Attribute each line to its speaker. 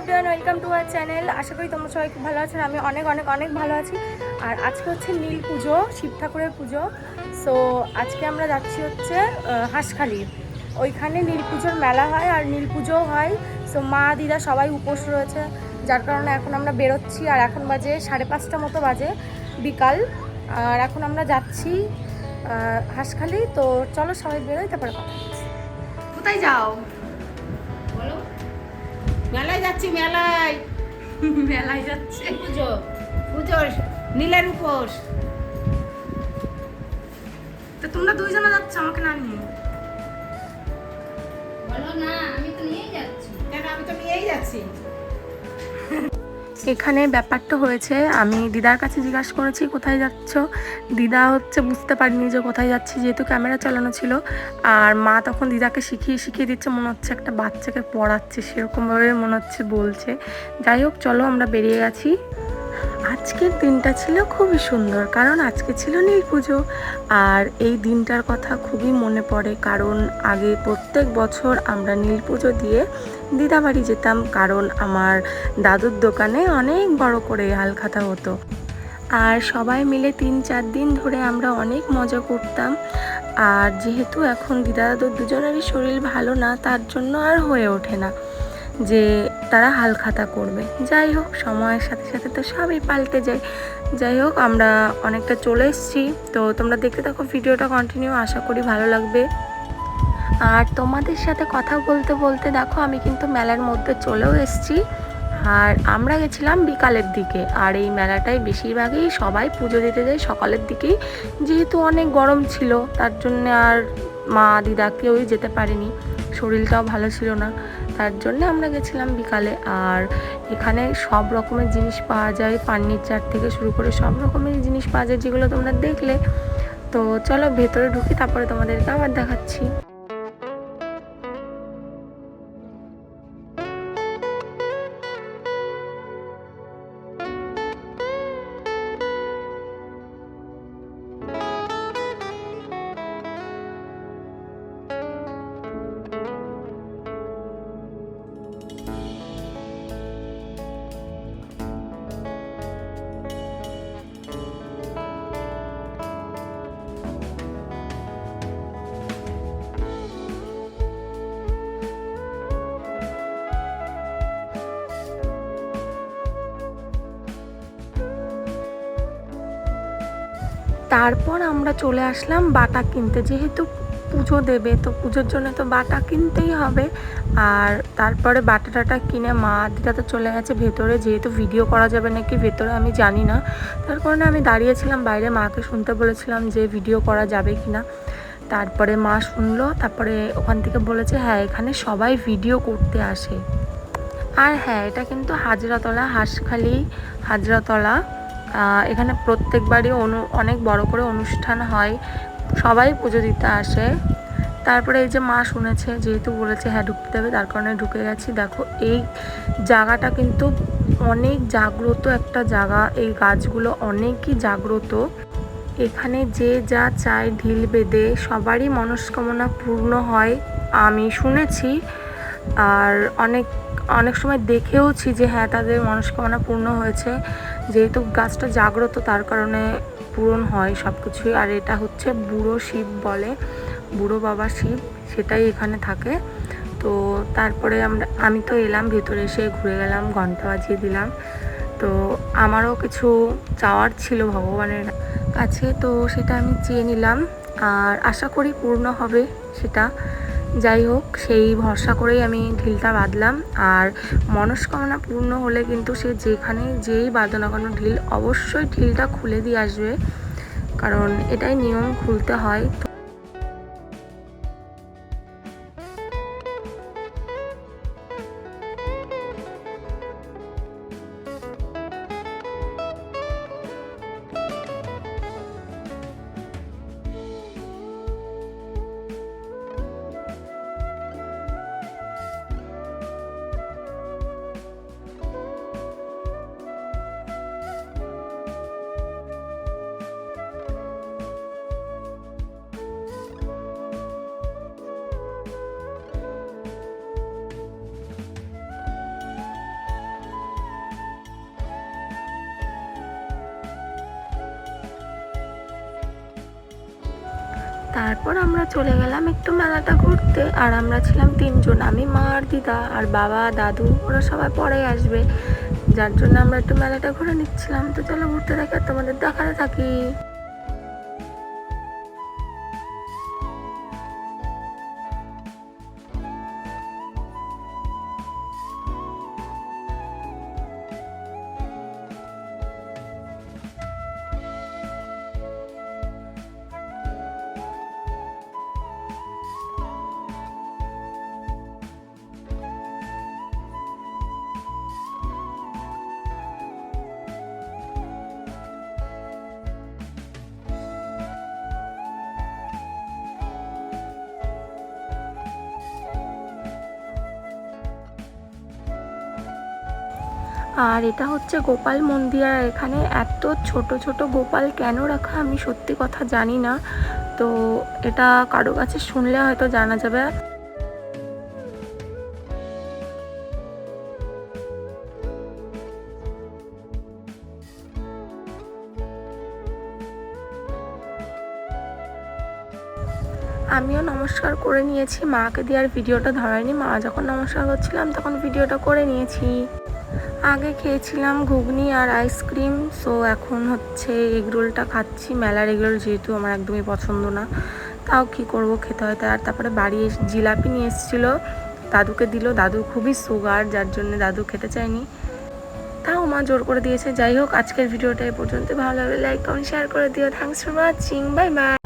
Speaker 1: Everyone, welcome to our channel. আশা করি তোমরা সবাই খুব ভালো আছো। আমি অনেক অনেক অনেক ভালো আছি। আর আজকে হচ্ছে নীল পুজো, শিব ঠাকুরের পুজো। সো আজকে আমরা যাচ্ছি হচ্ছে হাঁসখালি। ওইখানে নীল পুজোর মেলা হয় আর নীল পুজোও হয়। সো মা দিদা সবাই উপোস রয়েছে, যার কারণে এখন আমরা বেরোচ্ছি। আর এখন বাজে 5:30 মতো বাজে, বিকাল। আর এখন আমরা যাচ্ছি হাঁসখালি। তো চলো সবাই বেরোই, তারপরে কথা বলছি। কোথায় যাও বলো?
Speaker 2: মেলায় যাচ্ছি, মেলায়
Speaker 1: মেলায় যাচ্ছে,
Speaker 2: পুজো পুজোর নীলের উপোস।
Speaker 1: তো তোমরা দুইজনে যাচ্ছ, আমাকে না নিয়ে?
Speaker 2: বলো না, আমি তো নিয়েই যাচ্ছি। কেন, আমি তো নিয়েই যাচ্ছি।
Speaker 1: এখানে ব্যাপারটা হয়েছে, আমি দিদার কাছে জিজ্ঞাসা করেছি কোথায় যাচ্ছ। দিদা হচ্ছে বুঝতে পারিনি যে কোথায় যাচ্ছি, যেহেতু ক্যামেরা চালানো ছিল। আর মা তখন দিদাকে শিখিয়ে দিচ্ছে, মনে হচ্ছে একটা বাচ্চাকে পড়াচ্ছে, সেরকমভাবে মনে হচ্ছে বলছে। যাই হোক, চলো আমরা বেরিয়ে গেছি। আজকের দিনটা ছিল খুবই সুন্দর, কারণ আজকে ছিল নীল পুজো। আর এই দিনটার কথা খুবই মনে পড়ে, কারণ আগে প্রত্যেক বছর আমরা নীল পুজো দিয়ে দিদাবাড়ি যেতাম, কারণ আমার দাদুর দোকানে অনেক বড় করে হালখাতা হতো। আর সবাই মিলে 3-4 দিন ধরে আমরা অনেক মজা করতাম। আর যেহেতু এখন দিদা দাদুর দুজনেরই শরীর ভালো না, তার জন্য আর হয়ে ওঠে না যে তারা হালখাতা করবে। যাই হোক, সময়ের সাথে সাথে তো সবই পাল্টে যায়। যাই হোক, আমরা অনেকটা চলে এসেছি। তো তোমরা দেখতে থাকো ভিডিওটা কন্টিনিউ, আশা করি ভালো লাগবে। আর তোমাদের সাথে কথা বলতে বলতে দেখো আমি কিন্তু মেলার মধ্যে চলেও এসেছি। আর আমরা গেছিলাম বিকালের দিকে। আর এই মেলাটায় বেশিরভাগই সবাই পুজো দিতে যায় সকালের দিকেই, যেহেতু অনেক গরম ছিল, তার জন্য আর মা দিদা কেউই যেতে পারেনি, শরীরটাও ভালো ছিল না, তার জন্য আমরা গেছিলাম বিকালে। আর এখানে সব রকমের জিনিস পাওয়া যায়, ফার্নিচার থেকে শুরু করে সব রকমের জিনিস পাওয়া যায়, যেগুলো তোমরা দেখলে। তো চলো ভেতরে ঢুকি, তারপরে তোমাদেরকে আবার দেখাচ্ছি। তারপর আমরা চলে আসলাম বাটা কিনতে, যেহেতু পুজো দেবে তো পুজোর জন্য তো বাটা কিনতেই হবে। আর তারপরে বাটাটা কিনে মা দিদা তো চলে গেছে ভেতরে, যেহেতু ভিডিও করা যাবে নাকি ভেতরে আমি জানি না, তার কারণে আমি দাঁড়িয়েছিলাম বাইরে, মাকে শুনতে বলেছিলাম যে ভিডিও করা যাবে কি না। তারপরে মা শুনলো, তারপরে ওখান থেকে বলেছে হ্যাঁ এখানে সবাই ভিডিও করতে আসে। আর হ্যাঁ, এটা কিন্তু হাজরাতলা, হাঁসখালি হাজরাতলা। এখানে প্রত্যেকবারই অনেক বড় করে অনুষ্ঠান হয়, সবাই পুজো দিতে আসে। তারপরে এই যে মা শুনেছে, যেহেতু বলেছে হ্যাঁ ঢুকতে দেবে, তার কারণে ঢুকে গেছি। দেখো এই জায়গাটা কিন্তু অনেক জাগ্রত একটা জায়গা, এই গাছগুলো অনেকই জাগ্রত। এখানে যে যা চায় ঢিল বেঁধে সবারই মনস্কামনা পূর্ণ হয়, আমি শুনেছি। আর অনেক সময় দেখেওছি যে হ্যাঁ তাদের মনস্কামনা পূর্ণ হয়েছে, যেহেতু গাছটা জাগ্রত তার কারণে পূরণ হয় সব কিছুই। আর এটা হচ্ছে বুড়ো শিব বলে, বুড়ো বাবা শিব, সেটাই এখানে থাকে। তো তারপরে আমি তো এলাম ভেতরে, এসে ঘুরে গেলাম, ঘন্টা বাজিয়ে দিলাম। তো আমারও কিছু চাওয়ার ছিল ভগবানের কাছে, তো সেটা আমি চেয়ে নিলাম। আর আশা করি পূর্ণ হবে সেটা। যাই হোক, সেই ভরসা করেই আমি ঢিলটা বাঁধলাম। আর মনস্কামনা পূর্ণ হলে কিন্তু সে যেখানে যেই বাঁধো না কেন ঢিল, অবশ্যই ঢিলটা খুলে দিয়ে আসবে, কারণ এটাই নিয়ম, খুলতে হয়। তারপর আমরা চলে গেলাম একটু মেলাটা ঘুরতে। আর আমরা ছিলাম 3 জন, আমি, মা আর দিদা, আর বাবা দাদু ওরা সবাই পরে আসবে, যার জন্য আমরা একটু মেলাটা ঘুরে নিচ্ছিলাম। তো চলো ঘুরতে থাকি আর তোমাদের দেখাতে থাকি। আর এটা হচ্ছে গোপাল মন্দির। আর এখানে এত ছোট ছোট গোপাল কেন রাখা আমি সত্যি কথা জানি না, তো এটা কারো কাছে শুনলে হয়তো জানা যাবে। আমিও নমস্কার করে নিয়েছি, মাকে দিয়ে আর ভিডিওটা ধরায়নি। মা যখন নমস্কার করছিলাম তখন ভিডিওটা করে নিয়েছি। আগে খেয়েছিলাম ঘুগনি আর আইসক্রিম, সো এখন হচ্ছে এগরোলটা খাচ্ছি। মেলার এগরোল যেহেতু আমার একদমই পছন্দ না, তাও কি করব, খেতে হয়। আর তারপরে বাড়ি এসে জিলাপি নিয়ে এসেছিলো, দাদুকে দিল। দাদু খুবই সুগার, যার জন্য দাদু খেতে চায়নি, তাও মা জোর করে দিয়েছে। যাই হোক, আজকের ভিডিওটা এ পর্যন্ত। ভালো লাগলে লাইক কমেন্ট শেয়ার করে দিও। Thanks for watching, bye bye.